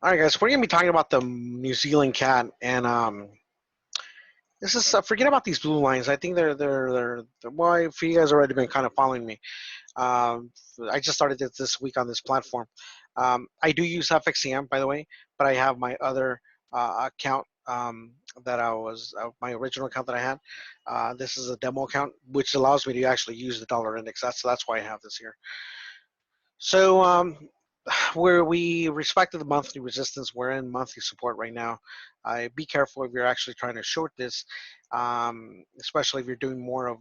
All right, guys, we're gonna be talking about the New Zealand cat, and this is forget about these blue lines. I think they're well. If you guys already been kind of following me, um, I just started this week on this platform. I do use FXCM, by the way, but I have my other account that I was my original account that I had. This is a demo account, which allows me to actually use the dollar index. That's why I have this here. So where we respected the monthly resistance, we're in monthly support right now. Be careful if you're actually trying to short this, especially if you're doing more of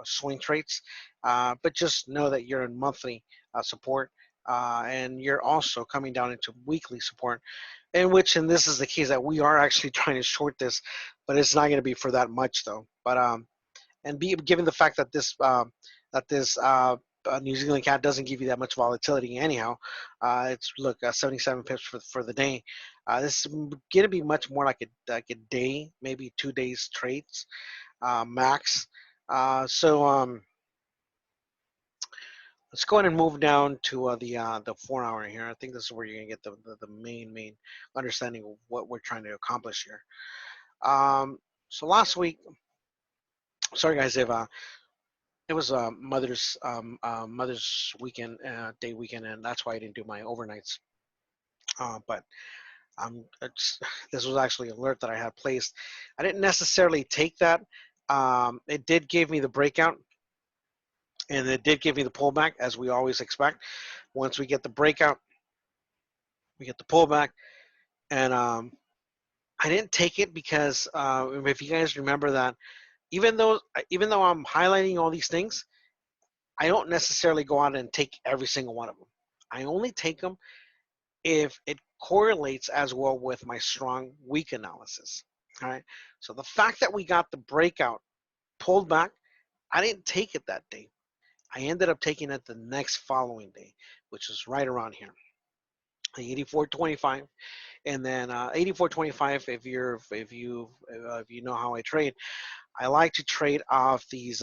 swing trades. But just know that you're in monthly support, and you're also coming down into weekly support, in which, and this is the case, that we are actually trying to short this, but it's not going to be for that much though. But and be given the fact that this New Zealand cat doesn't give you that much volatility anyhow. It's look 77 pips for the day. This is going to be much more like a day, maybe 2 days trades max. So let's go ahead and move down to the 4 hour here. I think this is where you're gonna get the main understanding of what we're trying to accomplish here. So last week, sorry guys if it was Mother's weekend, day weekend, and that's why I didn't do my overnights. But this was actually an alert that I had placed. I didn't necessarily take that. It did give me the breakout, and it did give me the pullback, as we always expect. Once we get the breakout, we get the pullback, and I didn't take it because if you guys remember that, even though I'm highlighting all these things, I don't necessarily go out and take every single one of them. I only take them if it correlates as well with my strong weak analysis. All right. So the fact that we got the breakout pulled back, I didn't take it that day. I ended up taking it the next following day, which is right around here, 84.25, and then 84.25. If you know how I trade, I like to trade off these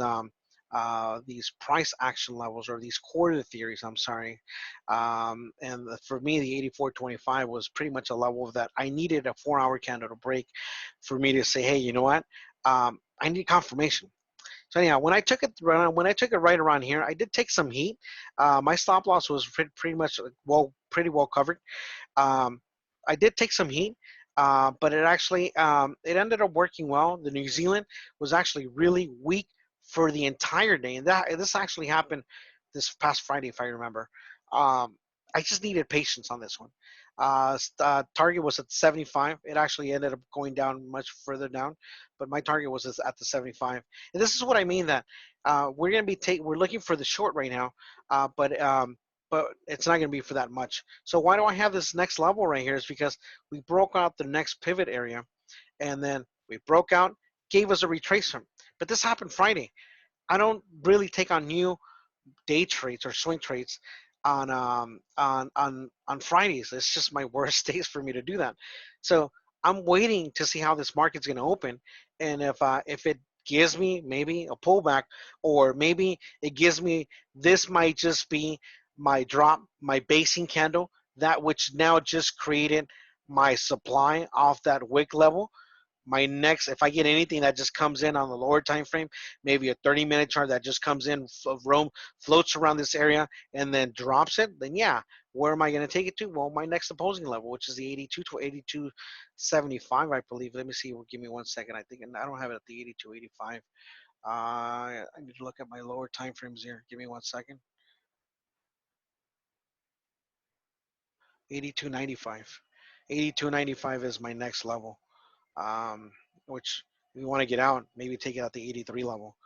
price action levels, or these quarter theories. I'm sorry, and for me, the 84.25 was pretty much a level that I needed a 4 hour candle to break for me to say, hey, you know what? I need confirmation. So anyhow, when I took it right around here, I did take some heat. My stop loss was pretty much pretty well covered. Um, I did take some heat, but it ended up working well. The New Zealand was actually really weak for the entire day, and this actually happened this past Friday, if I remember. I just needed patience on this one. Target was at 75. It actually ended up going down much further down, but my target was at the 75. And this is what I mean, that we're looking for the short right now, but it's not going to be for that much. So why do I have this next level right here? Is because we broke out the next pivot area, and then we broke out, gave us a retracement. But this happened Friday. I don't really take on new day trades or swing trades on Fridays. It's just my worst days for me to do that. So I'm waiting to see how this market's going to open, and if it gives me maybe a pullback, or maybe it gives me, this might just be my drop, my basing candle, that which now just created my supply off that wick level. My next, if I get anything that just comes in on the lower time frame, maybe a 30-minute chart that just comes in, floats around this area and then drops it, then yeah, where am I going to take it to? Well, my next opposing level, which is the 82 to 82.75, I believe. Let me see. Give me 1 second. I think I don't have it at the 82.85. I need to look at my lower time frames here. Give me 1 second. 82.95. 82.95 is my next level. Which, if you want to get out, maybe take it at the 83 level.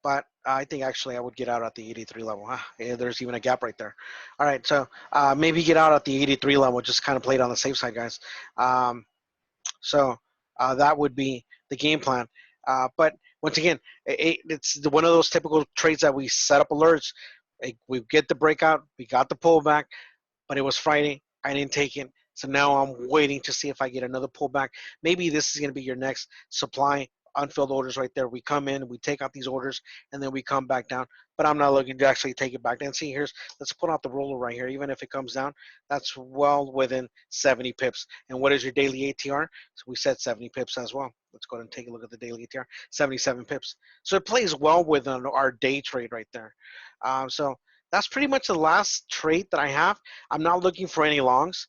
But I think actually I would get out at the 83 level. Yeah, there's even a gap right there. All right, so maybe get out at the 83 level. Just kind of play it on the safe side, guys. So that would be the game plan. But once again, it's one of those typical trades that we set up alerts. We get the breakout, we got the pullback, but it was Friday. I didn't take it. So now I'm waiting to see if I get another pullback. Maybe this is going to be your next supply unfilled orders right there. We come in, we take out these orders, and then we come back down. But I'm not looking to actually take it back down. See, let's put out the roller right here. Even if it comes down, that's well within 70 pips. And what is your daily ATR? So we said 70 pips as well. Let's go ahead and take a look at the daily ATR, 77 pips. So it plays well within our day trade right there. So that's pretty much the last trade that I have. I'm not looking for any longs.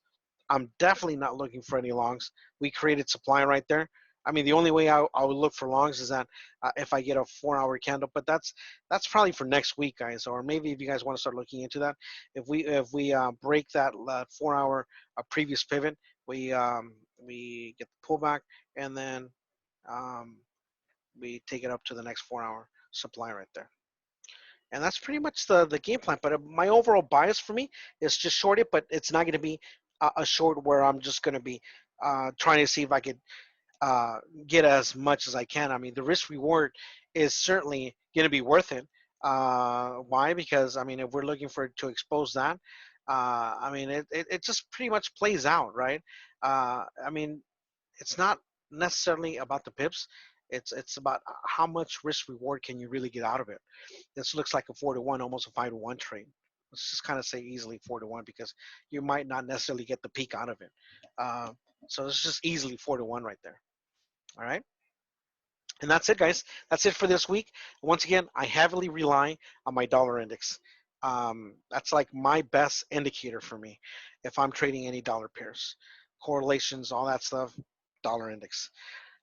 I'm definitely not looking for any longs. We created supply right there. I mean, the only way I would look for longs is that if I get a 4-hour candle, but that's probably for next week, guys, or maybe if you guys want to start looking into that. If we break that 4-hour previous pivot, we get the pullback, and then um, we take it up to the next 4-hour supply right there. And that's pretty much the game plan. But my overall bias for me is just short it, but it's not going to be a short where I'm just going to be trying to see if I could uh, get as much as I can. I mean, the risk reward is certainly going to be worth it. Why? Because I mean, if we're looking for to expose that, I mean, it just pretty much plays out, right? I mean, it's not necessarily about the pips. It's about how much risk reward can you really get out of it. This looks like a 4-to-1, almost a 5-to-1 trade. Let's just kind of say easily 4-to-1 because you might not necessarily get the peak out of it. Uh, so it's just easily 4-to-1 right there. All right. And that's it, guys. That's it for this week. Once again, I heavily rely on my dollar index. That's like my best indicator for me if I'm trading any dollar pairs, correlations, all that stuff, dollar index.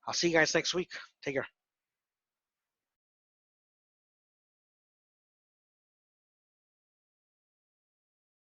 I'll see you guys next week. Take care.